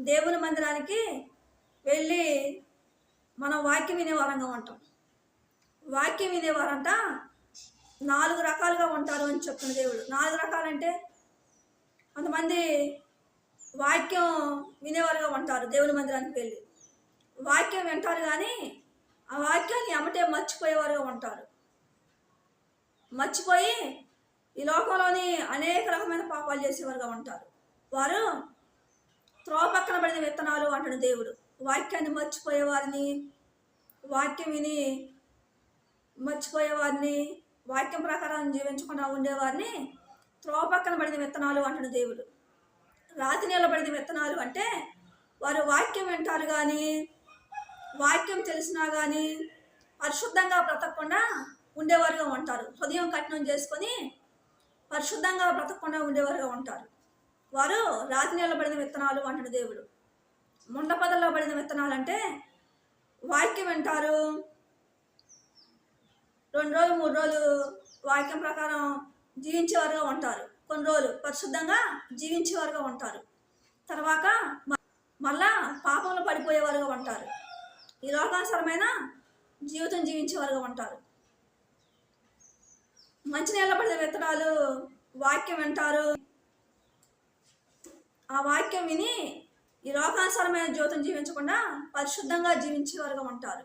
దేవుని మందిరానికి వెళ్ళి మనం వాక్యం వినేవారంగా ఉంటాం. వాక్యం వినేవారంట 4 రకాలుగా ఉంటారు అని చెప్తున్న దేవుడు. 4 రకాలంటే కొంతమంది వాక్యం వినేవారుగా ఉంటారు. దేవుని మందిరానికి వెళ్ళి వాక్యం వింటారు, కానీ ఆ వాక్యాన్ని ఎమ్మటే మర్చిపోయేవారుగా ఉంటారు. మర్చిపోయి ఈ లోకంలోని అనేక రకమైన పాపాలు చేసేవారుగా ఉంటారు. వారు త్రోవ పక్కన పడిన విత్తనాలు అంటున్న దేవుడు. వాక్యాన్ని మర్చిపోయేవారిని, వాక్యం విని మర్చిపోయేవారిని, వాక్యం ప్రకారం జీవించకుండా ఉండేవారిని త్రోవ పక్కన పడిన విత్తనాలు అంటున్న దేవుడు. రాతి నిలబడిన విత్తనాలు అంటే వారు వాక్యం వింటారు, కానీ వాక్యం తెలిసినా కానీ పరిశుద్ధంగా బ్రతకకుండా ఉండేవారుగా ఉంటారు. హృదయం కఠినం చేసుకొని పరిశుద్ధంగా బ్రతకకుండా ఉండేవారుగా ఉంటారు. వారు రాతి నిలబడిన విత్తనాలు అంటున్న దేవుడు. ముండపదల్లో పడిన విత్తనాలు అంటే వాక్యం వింటారు, 2 రోజులు 3 రోజులు వాక్యం ప్రకారం జీవించేవారుగా ఉంటారు. కొన్ని రోజులు పరిశుద్ధంగా జీవించేవారుగా ఉంటారు. తర్వాత మళ్ళా పాపంలో పడిపోయేవారుగా ఉంటారు. ఈ లోకానుసరమైన జీవితం జీవించేవారుగా ఉంటారు. మంచి నీళ్ళ పడిన విత్తనాలు వాక్యం వింటారు, ఆ వాక్యం విని ఈ లోకానుసరమైన జీవితం జీవించకుండా పరిశుద్ధంగా జీవించేవారుగా ఉంటారు.